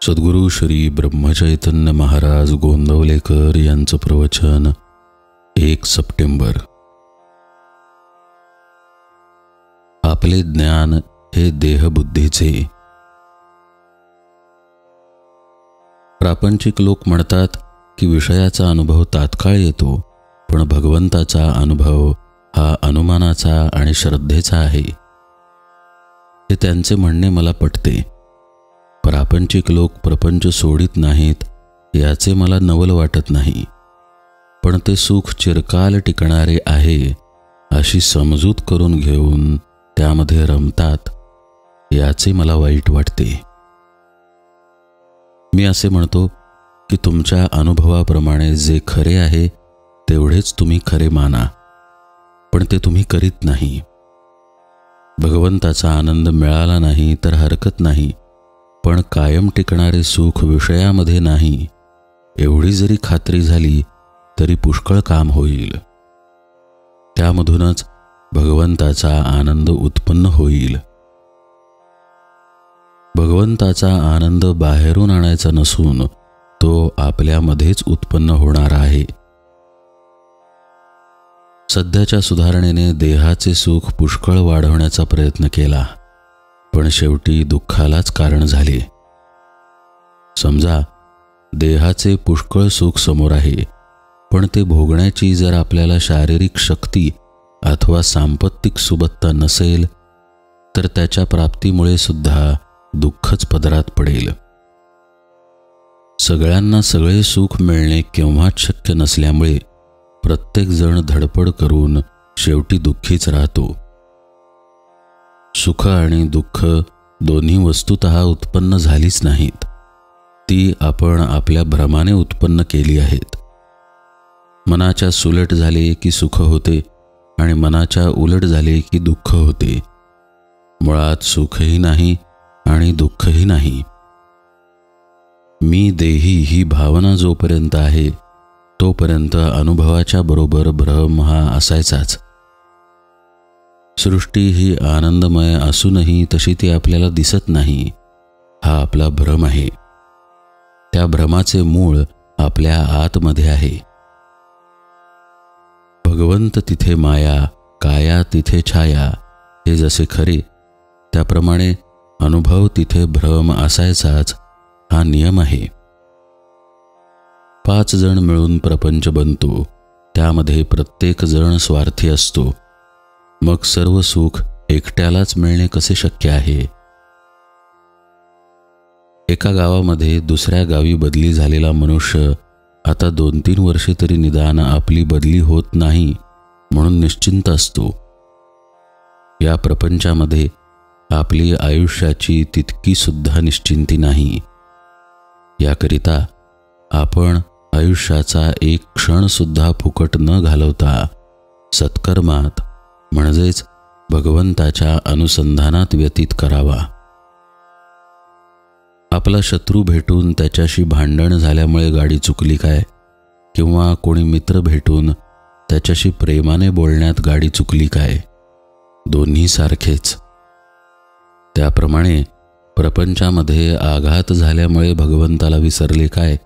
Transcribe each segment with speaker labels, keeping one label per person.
Speaker 1: सद्गुरु श्री ब्रह्मचैतन्य महाराज गोंदवलेकर यांचं प्रवचन 1 सप्टेंबर। आपले ज्ञान हे देहबुद्धीचे। प्रापंचिक लोक म्हणतात की विषयाचा अनुभव तात्काळ येतो, पण भगवंताचा अनुभव हा अनुमानाचा आणि श्रद्धेचा आहे। हे त्यांचे म्हणणे मला पटते। प्रापंचिक लोक प्रपंच सोडित नाहीत याचे मला नवल वाटत नाही, पण ते सुख चिरकाल टिकणारे आहे अशी समजूत करून घेऊन त्यामध्ये रमतात याचे मला वाईट वाटते। मी असे म्हणतो की तुमच्या अनुभवाप्रमाणे जे खरे आहे तेवढेच तुम्ही खरे माना, पण ते तुम्ही करीत नाही। भगवंताचा आनंद मिळाला नाही तर हरकत नाही, पण कायम टिकणारे सुख विषयामध्ये नाही एवढी जरी खात्री झाली तरी पुष्कळ काम होईल। त्यामधूनच भगवंताचा आनंद उत्पन्न होईल। भगवंताचा आनंद बाहेरून आणायचा नसून तो आपल्यामध्येच उत्पन्न होणार आहे। सध्याच्या सुधारणेने देहाचे सुख पुष्कळ वाढवण्याचा प्रयत्न केला, पण शेवटी दुःखालाच कारण झाले। समजा देहाचे पुष्कळ सुख समोर आहे, पण ते भोगण्याची जर आपल्याला शारीरिक शक्ती अथवा सांपत्तिक सुबत्ता नसेल तर त्याच्या प्राप्तीमुळे सुद्धा दुःखच पदरात पडेल। सगळ्यांना सगळे सुख मिळणे केव्हाच शक्य नसल्यामुळे प्रत्येक जण धडपड करून शेवटी दुःखीच राहतो। सुख आणि दुःख दोन्ही वस्तुतः उत्पन्न झालीच नाहीत, ती आपण आपल्या भ्रमाने उत्पन्न केली आहेत। मनाच्या सुलट झाले की सुख होते आणि मनाच्या उलट झाले की दुःख होते। मुळात सुखही नाही आणि दुःखही नाही। मी देही ही भावना जोपर्यंत आहे तोपर्यंत अनुभवाच्या बरोबर भ्रम हा असायचाच। सृष्टी ही आनंदमय असूनही तशी ती आपल्याला दिसत नाही, हा आपला भ्रम आहे। त्या भ्रमाचे मूळ आपल्या आतमध्ये आहे। भगवंत तिथे माया, काया तिथे छाया हे जसे खरे, त्याप्रमाणे अनुभव तिथे भ्रम असायचाच हा नियम आहे। 5 जण मिळून प्रपंच बनतो, त्यामध्ये प्रत्येक जण स्वार्थी असतो, मग सर्व सुख एकट्यालाच मिळणे कसे शक्य आहे? एका गावामध्ये दुसऱ्या गावी बदली झालेला मनुष्य आता 2-3 वर्षे तरी निदान आपली बदली होत नाही म्हणून निश्चिंत असतो। या प्रपंचामध्ये आपली आयुष्याची तितकी सुद्धा निश्चिंती नाही। याकरिता आपण आयुष्याचा एक क्षण सुद्धा फुकट न घालवता सत्कर्मात म्हणजेच भगवंताच्या अनुसंधानात व्यतीत करावा। आपला शत्रू भेटून त्याच्याशी भांडण झाल्यामुळे गाडी चुकली काय, किंवा कोणी मित्र भेटून त्याच्याशी प्रेमाने बोलण्यात गाडी चुकली काय, दोन्ही सारखेच। त्याप्रमाणे प्रपंचामध्ये आघात झाल्यामुळे भगवंताला विसरले काय,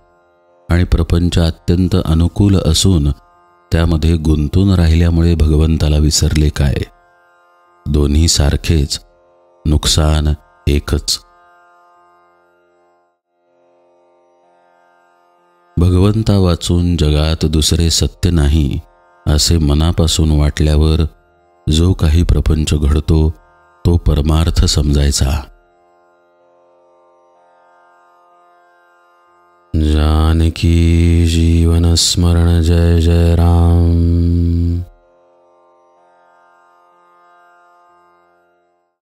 Speaker 1: आणि प्रपंच अत्यंत अनुकूल असून त्यामध्ये गुंतून राहिल्यामुळे भगवंताला विसरले काय, दोन्ही सारखेच, नुकसान एकच। भगवंता वाचून जगात दुसरे सत्य नाही असे मनापासून वाटल्यावर जो काही प्रपंच घडतो तो परमार्थ समजायचा। जानकी जीवन स्मरण जय जय राम।